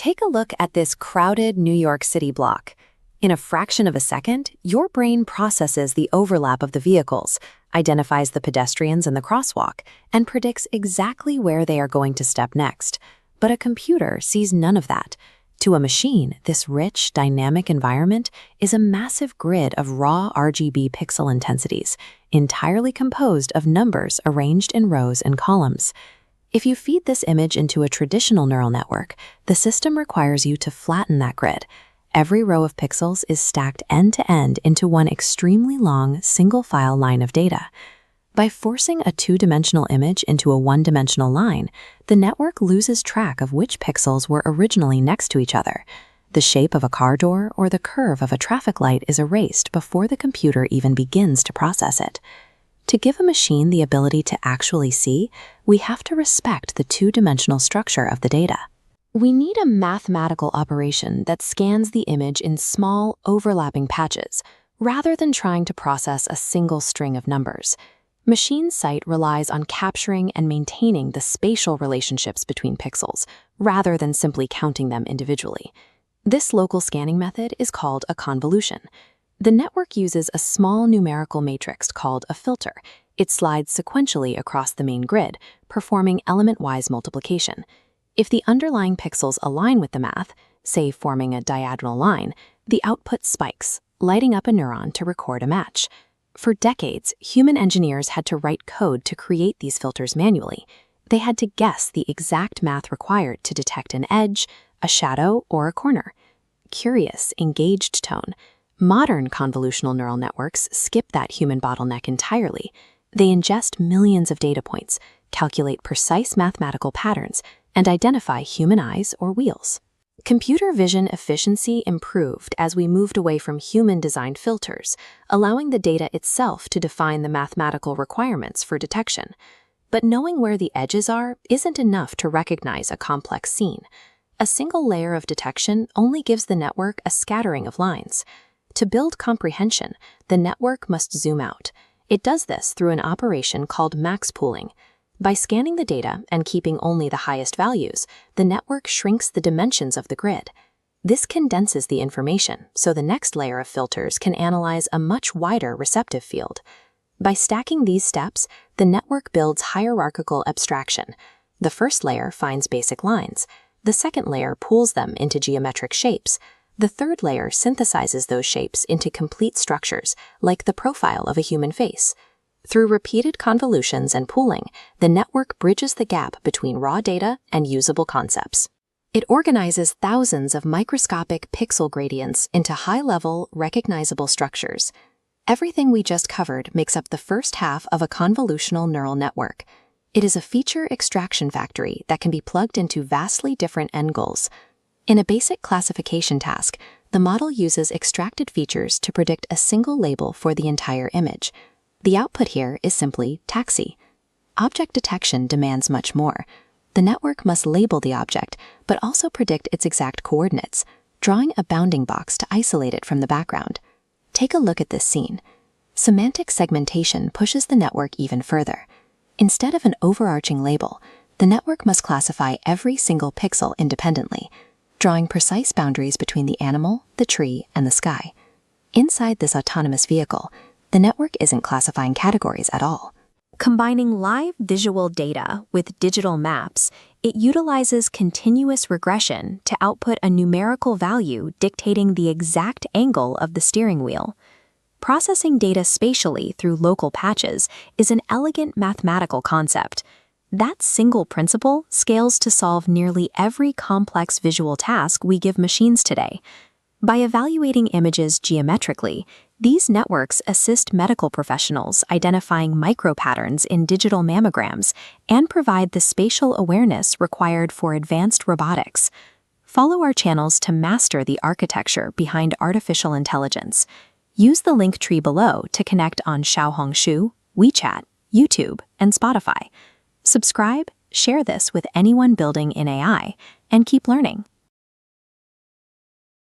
Take a look at this crowded New York City block. In a fraction of a second, your brain processes the overlap of the vehicles, identifies the pedestrians in the crosswalk, and predicts exactly where they are going to step next. But a computer sees none of that. To a machine, this rich, dynamic environment is a massive grid of raw RGB pixel intensities, entirely composed of numbers arranged in rows and columns. If you feed this image into a traditional neural network, the system requires you to flatten that grid. Every row of pixels is stacked end-to-end into one extremely long, single-file line of data. By forcing a two-dimensional image into a one-dimensional line, the network loses track of which pixels were originally next to each other. The shape of a car door or the curve of a traffic light is erased before the computer even begins to process it. To give a machine the ability to actually see, we have to respect the two-dimensional structure of the data. We need a mathematical operation that scans the image in small, overlapping patches, rather than trying to process a single string of numbers. Machine sight relies on capturing and maintaining the spatial relationships between pixels, rather than simply counting them individually. This local scanning method is called a convolution. The network uses a small numerical matrix called a filter. It slides sequentially across the main grid, performing element-wise multiplication. If the underlying pixels align with the math, say forming a diagonal line, the output spikes, lighting up a neuron to record a match. For decades, human engineers had to write code to create these filters manually. They had to guess the exact math required to detect an edge, a shadow, or a corner. Curious, engaged tone. Modern convolutional neural networks skip that human bottleneck entirely. They ingest millions of data points, calculate precise mathematical patterns, and identify human eyes or wheels. Computer vision efficiency improved as we moved away from human-designed filters, allowing the data itself to define the mathematical requirements for detection. But knowing where the edges are isn't enough to recognize a complex scene. A single layer of detection only gives the network a scattering of lines. To build comprehension, the network must zoom out. It does this through an operation called max pooling. By scanning the data and keeping only the highest values, the network shrinks the dimensions of the grid. This condenses the information, so the next layer of filters can analyze a much wider receptive field. By stacking these steps, the network builds hierarchical abstraction. The first layer finds basic lines. The second layer pools them into geometric shapes. The third layer synthesizes those shapes into complete structures, like the profile of a human face. Through repeated convolutions and pooling, the network bridges the gap between raw data and usable concepts. It organizes thousands of microscopic pixel gradients into high-level, recognizable structures. Everything we just covered makes up the first half of a convolutional neural network. It is a feature extraction factory that can be plugged into vastly different end goals. In a basic classification task, the model uses extracted features to predict a single label for the entire image. The output here is simply taxi. Object detection demands much more. The network must label the object, but also predict its exact coordinates, drawing a bounding box to isolate it from the background. Take a look at this scene. Semantic segmentation pushes the network even further. Instead of an overarching label, the network must classify every single pixel independently, drawing precise boundaries between the animal, the tree, and the sky. Inside this autonomous vehicle, the network isn't classifying categories at all. Combining live visual data with digital maps, it utilizes continuous regression to output a numerical value dictating the exact angle of the steering wheel. Processing data spatially through local patches is an elegant mathematical concept. That single principle scales to solve nearly every complex visual task we give machines today. By evaluating images geometrically, these networks assist medical professionals identifying micropatterns in digital mammograms and provide the spatial awareness required for advanced robotics. Follow our channels to master the architecture behind artificial intelligence. Use the link tree below to connect on Xiaohongshu, WeChat, YouTube, and Spotify. Subscribe, share this with anyone building in AI, and keep learning.